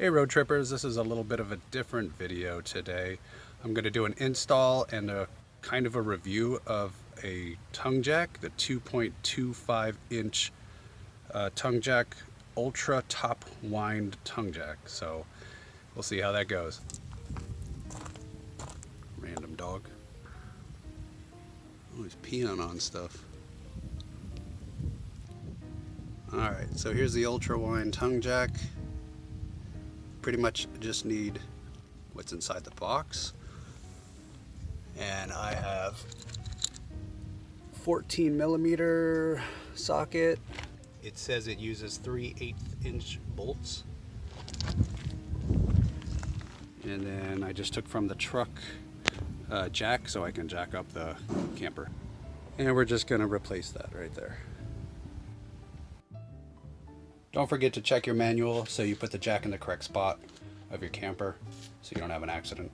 Hey road trippers, this is a little bit of a different video today. I'm going to do an install and a kind of a review of a tongue jack, the 2.25 inch tongue jack, Ultra Topwind Tongue Jack. So we'll see how that goes. Random dog. Oh, he's peeing on stuff. Alright, so here's the Ultra Topwind Tongue Jack. Pretty much just need what's inside the box, and I have 14mm socket. It says it uses 3/8 inch bolts, and then I just took from the truck jack so I can jack up the camper, and we're just going to replace that right there. Don't forget to check your manual so you put the jack in the correct spot of your camper so you don't have an accident.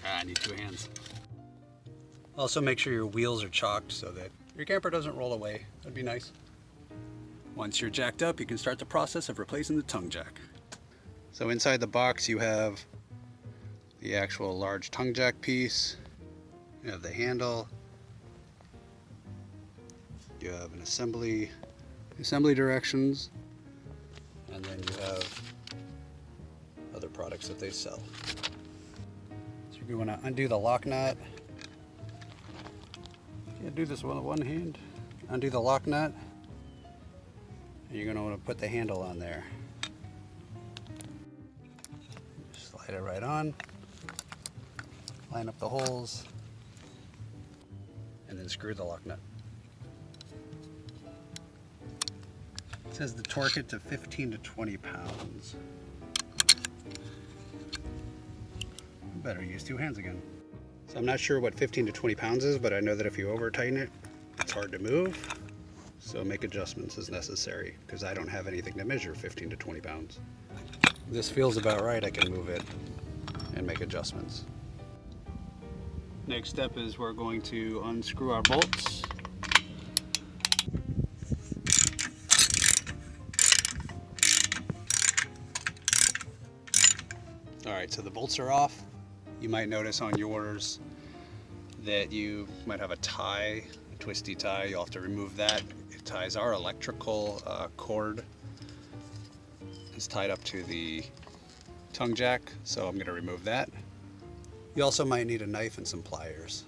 I need two hands. Also make sure your wheels are chalked so that your camper doesn't roll away. That'd be nice. Once you're jacked up, you can start the process of replacing the tongue jack. So inside the box you have the actual large tongue jack piece, you have the handle, you have an assembly directions, and then you have other products that they sell. So you're going to undo the lock nut. Can't do this with one hand. Undo the lock nut, and you're going to want to put the handle on there. Just slide it right on. Line up the holes, and then screw the lock nut. It says to torque it to 15 to 20 pounds. Better use two hands again. So I'm not sure what 15 to 20 pounds is, but I know that if you over tighten it, it's hard to move. So make adjustments as necessary, because I don't have anything to measure 15 to 20 pounds. This feels about right. I can move it and make adjustments. Next step is we're going to unscrew our bolts. Alright, so the bolts are off. You might notice on yours that you might have a tie, a twisty tie. You'll have to remove that. It ties our electrical cord. It's tied up to the tongue jack, so I'm going to remove that. You also might need a knife and some pliers.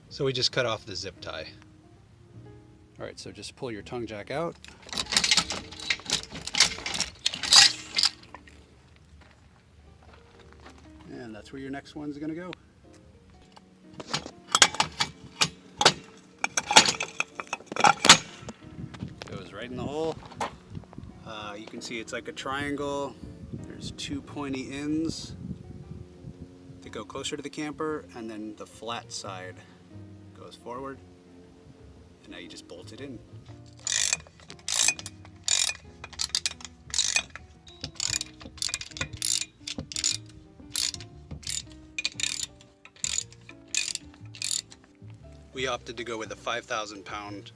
So we just cut off the zip tie. Alright, so just pull your tongue jack out. And that's where your next one's going to go. Goes right in the hole. You can see it's like a triangle. There's two pointy ends to go closer to the camper, and then the flat side goes forward, and now you just bolt it in. We opted to go with a 5,000 pound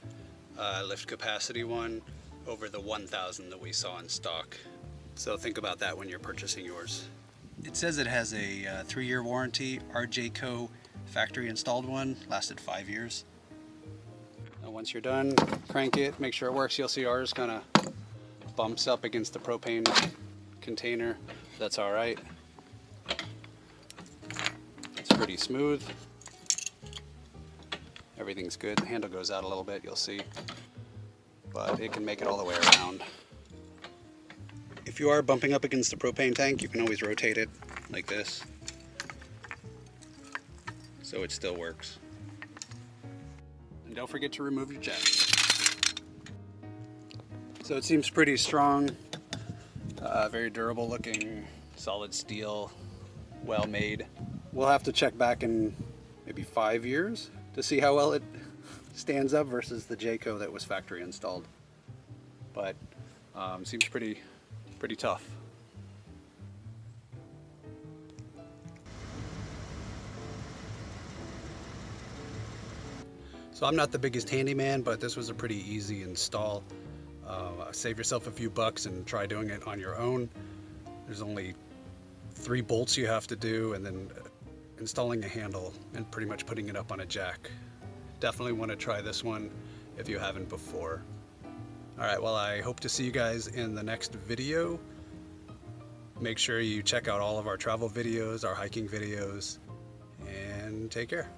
lift capacity one over the 1,000 that we saw in stock. So think about that when you're purchasing yours. It says it has a 3-year warranty. Our Jayco factory installed one lasted 5 years. Now once you're done, crank it, make sure it works. You'll see ours kind of bumps up against the propane container. That's all right. It's pretty smooth. Everything's good. The handle goes out a little bit, you'll see, but it can make it all the way around. If you are bumping up against the propane tank, you can always rotate it like this, so it still works. And don't forget to remove your jack. So it seems pretty strong, very durable looking, solid steel, well made. We'll have to check back in maybe 5 years to see how well it stands up versus the Jayco that was factory installed. But seems pretty tough. So I'm not the biggest handyman, but this was a pretty easy install. Save yourself a few bucks and try doing it on your own. There's only 3 bolts you have to do, and then installing a handle and pretty much putting it up on a jack. Definitely want to try this one if you haven't before. Alright, well, I hope to see you guys in the next video. Make sure you check out all of our travel videos, our hiking videos, and take care.